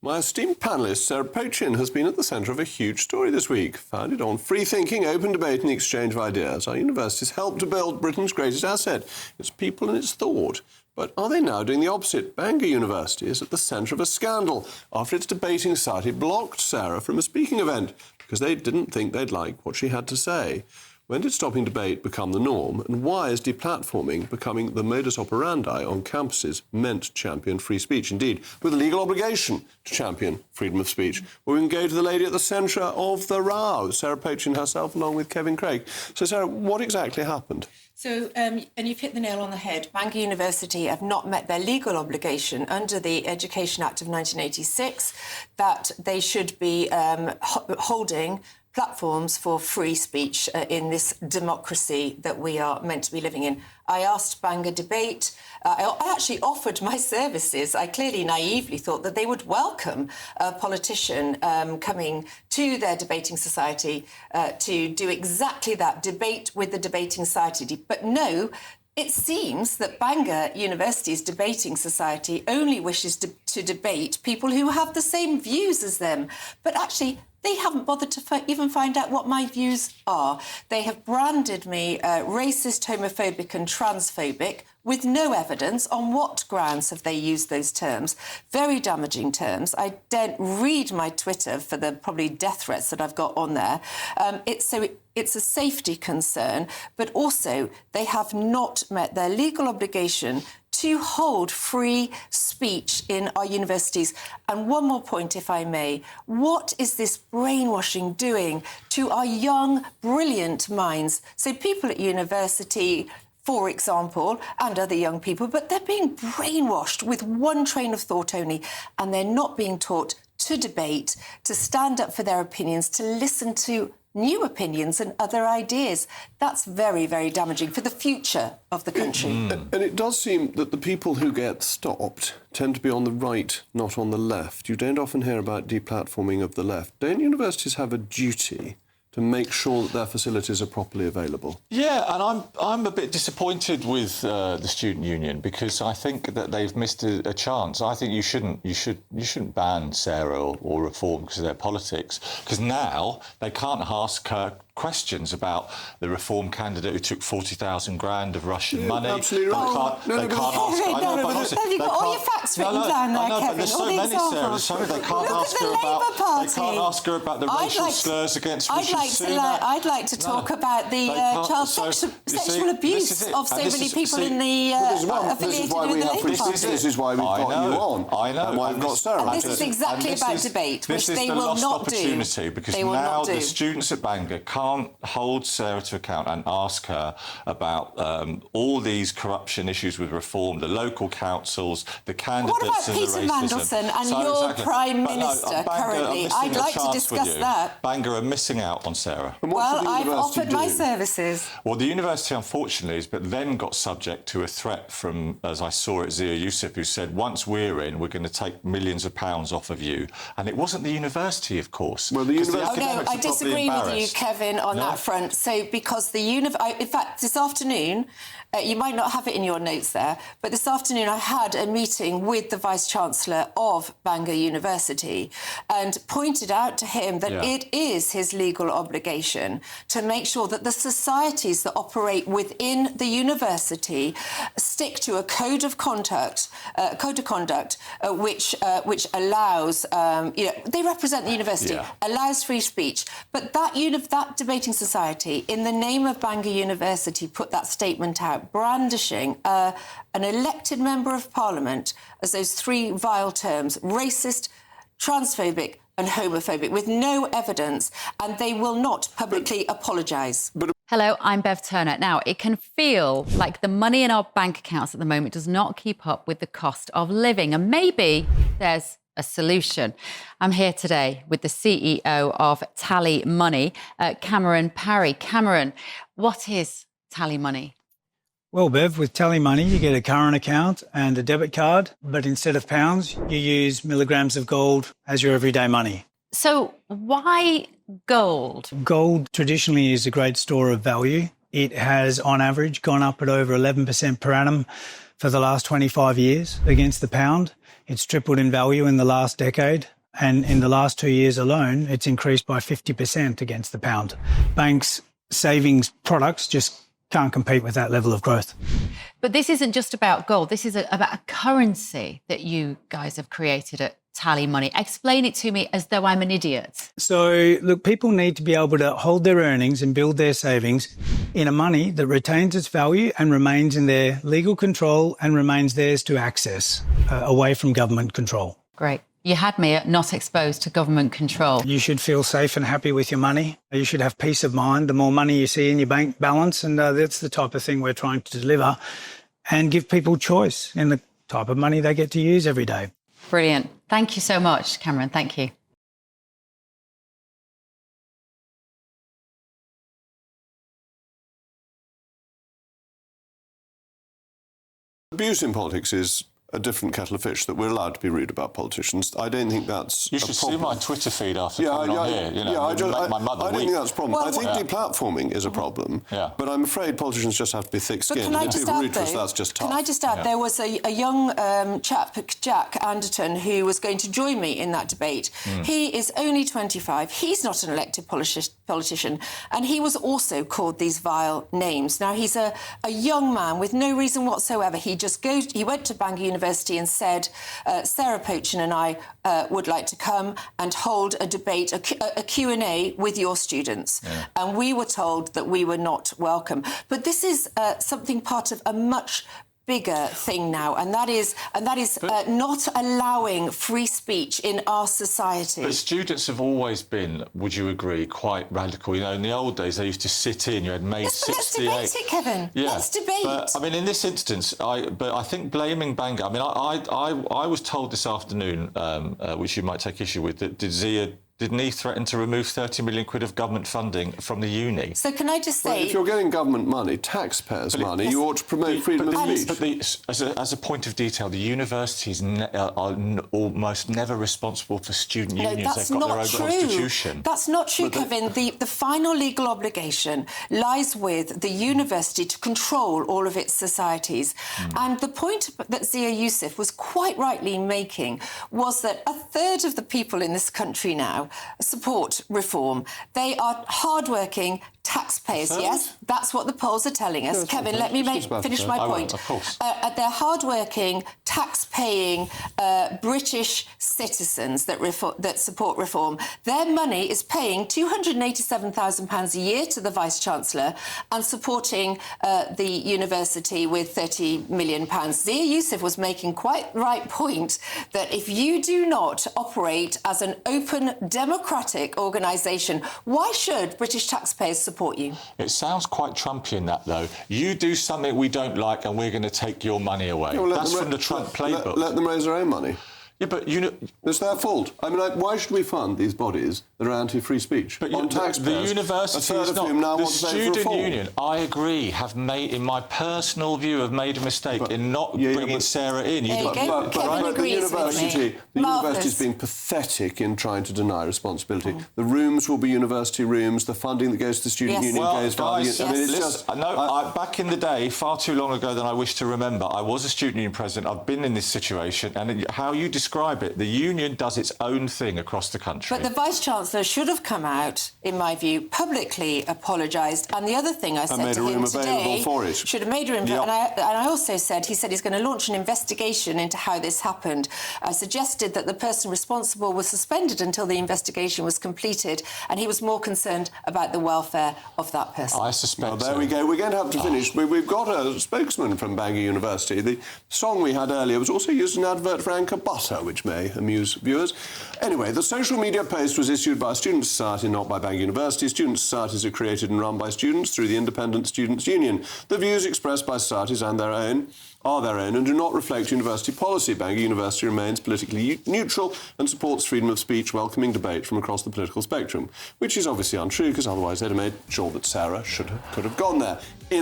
My esteemed panellist, Sarah Pochin, has been at the centre of a huge story this week. Founded on free thinking, open debate and the exchange of ideas, our universities help to build Britain's greatest asset, its people and its thought. But are they now doing the opposite? Bangor University is at the centre of a scandal after its debating society blocked Sarah from a speaking event because they didn't think they'd like what she had to say. When did stopping debate become the norm, and why is deplatforming becoming the modus operandi on campuses meant to champion free speech? Indeed, with a legal obligation to champion freedom of speech. Well, we can go to the lady at the centre of the row, Sarah Pochin herself, along with Kevin Craig. So, Sarah, what exactly happened? So, and you've hit the nail on the head. Bangor University have not met their legal obligation under the Education Act of 1986 that they should be holding platforms for free speech in this democracy that we are meant to be living in. I asked Bangor Debate, I actually offered my services. I clearly naively thought that they would welcome a politician coming to their debating society to do exactly that, debate with the debating society. But no, it seems that Bangor University's debating society only wishes to debate people who have the same views as them. But actually, they haven't bothered to even find out what my views are. They have branded me racist, homophobic and transphobic with no evidence. On what grounds have they used those terms? Very damaging terms. I daren't read my Twitter for the probably death threats that I've got on there. It's a safety concern, but also they have not met their legal obligation to hold free speech in our universities. And one more point, if I may. What is this brainwashing doing to our young, brilliant minds? So people at university, for example, and other young people, but they're being brainwashed with one train of thought only, and they're not being taught to debate, to stand up for their opinions, to listen to new opinions and other ideas. That's very, very damaging for the future of the country. And it does seem that the people who get stopped tend to be on the right, not on the left. You don't often hear about deplatforming of the left. Don't universities have a duty to make sure that their facilities are properly available? Yeah, and I'm a bit disappointed with the student union because I think that they've missed a chance. I think you shouldn't ban Sarah or Reform because of their politics, because now they can't ask her questions about the Reform candidate who took 40,000 grand of Russian money. Absolutely right. Have you got all your facts written down there, Kevin? There's so many, Sarah. Sorry, they can't ask her about the racial slurs against Rishi Sunak. I'd like to talk about the child sexual abuse of so many people in the affiliated with the Labour Party. This is why we've got you on. I know. And why we've got Sarah. And this is exactly about debate, which they will not do. This is the lost opportunity because now the students at Bangor can't hold Sarah to account and ask her about all these corruption issues with Reform, the local councils, the candidates and the racism. What about Peter Mandelson and your Prime Minister currently? I'd like to discuss that. Bangor are missing out on Sarah. Well, I've offered my services. Well, the university, unfortunately, has but then got subject to a threat from, as I saw it, Zia Yusuf, who said, once we're in, we're going to take millions of pounds off of you. And it wasn't the university, of course. Well, the university... Oh, no, I disagree with you, Kevin, on that front. So, because in fact, this afternoon, you might not have it in your notes there, but this afternoon I had a meeting with the Vice-Chancellor of Bangor University and pointed out to him that it is his legal obligation to make sure that the societies that operate within the university stick to a code of conduct, which allows, they represent the university, allows free speech. But that debating society, in the name of Bangor University, put that statement out, brandishing an elected member of Parliament as those three vile terms: racist, transphobic and homophobic, with no evidence, and they will not publicly apologise. Hello, I'm Bev Turner. Now, it can feel like the money in our bank accounts at the moment does not keep up with the cost of living, and maybe there's a solution. I'm here today with the CEO of TallyMoney, Cameron Parry. Cameron, what is TallyMoney? Well, Bev, with TallyMoney, you get a current account and a debit card, but instead of pounds, you use milligrams of gold as your everyday money. So why gold? Gold traditionally is a great store of value. It has, on average, gone up at over 11% per annum for the last 25 years against the pound. It's tripled in value in the last decade. And in the last 2 years alone, it's increased by 50% against the pound. Banks' savings products just can't compete with that level of growth. But this isn't just about gold. This is about a currency that you guys have created at TallyMoney. Explain it to me as though I'm an idiot. So, look, people need to be able to hold their earnings and build their savings in a money that retains its value and remains in their legal control and remains theirs to access, away from government control. Great. You had me at not exposed to government control. You should feel safe and happy with your money. You should have peace of mind the more money you see in your bank balance, and that's the type of thing we're trying to deliver and give people choice in the type of money they get to use every day. Brilliant. Thank you so much, Cameron. Thank you. Abuse in politics is a different kettle of fish, that we're allowed to be rude about politicians. I don't think that's You should see my Twitter feed after Yeah, coming yeah, on here. You know, yeah, I it would make my mother don't weep. think that's a problem. Well, I think deplatforming is a problem. Yeah. But I'm afraid politicians just have to be But thick-skinned. can I And if just people are add, rude to us, though, that's just tough. can I just add, there was a young chap, Jack Anderton, who was going to join me in that debate. He is only 25. He's not an elected politician. And he was also called these vile names. Now, he's a young man with no reason whatsoever. He went to Bangor University and said, Sarah Pochin and I would like to come and hold a debate, a Q&A with your students. Yeah. And we were told that we were not welcome. But this is something part of a much bigger thing now, and that is not allowing free speech in our society. But students have always been, would you agree, quite radical. You know, in the old days, they used to sit in. You had May 68. Let's debate it, Kevin. Yeah. Let's debate. But, I mean, in this instance, I think blaming Bangor. I mean, I was told this afternoon, which you might take issue with, that didn't he threaten to remove 30 million quid of government funding from the uni? So can I just say... Well, if you're getting government money, taxpayers' money, you ought to promote freedom of speech. But as a point of detail, the universities are almost never responsible for student unions. They've got their own constitution. That's not true, Kevin. The final legal obligation lies with the university to control all of its societies. And the point that Zia Youssef was quite rightly making was that a third of the people in this country now support reform. They are hard-working taxpayers, yes? That's what the polls are telling us. Kevin, let me finish my point. Of course. They're hard-working, tax-paying British citizens that support reform. Their money is paying £287,000 a year to the Vice-Chancellor and supporting the university with £30 million. Zia Youssef was making quite the right point that if you do not operate as an open, democratic organisation, why should British taxpayers support you? It sounds quite Trumpian, that, though. You do something we don't like and we're going to take your money away. Yeah, well, that's from the Trump playbook. Let them raise their own money. Yeah, but you know... It's their fault. I mean, why should we fund these bodies that are anti-free speech? But on taxpayers, the university is not... The student union, I agree, have made, in my personal view, have made a mistake in not bringing Sarah in. But the university's been pathetic in trying to deny responsibility. The rooms will be university rooms. The funding that goes to the student union goes via the... I mean, it's just... back in the day, far too long ago than I wish to remember, I was a student union president. I've been in this situation, and how you describe it, the union does its own thing across the country. But the Vice-Chancellor should have come out, in my view, publicly apologised. And the other thing I said to him today... should have made a room. Yep. And I also said, he said he's going to launch an investigation into how this happened. I suggested that the person responsible was suspended until the investigation was completed, and he was more concerned about the welfare of that person. I suspect there we go. We're going to have to finish. We've got a spokesman from Bangor University. The song we had earlier was also used in an advert for Anchor Butter, which may amuse viewers. Anyway, the social media post was issued by a student society, not by Bangor University. Student societies are created and run by students through the Independent Students' Union. The views expressed by societies and their own and do not reflect university policy. Bangor University remains politically neutral and supports freedom of speech, welcoming debate from across the political spectrum, which is obviously untrue, because otherwise they'd have made sure that Sarah could have gone there.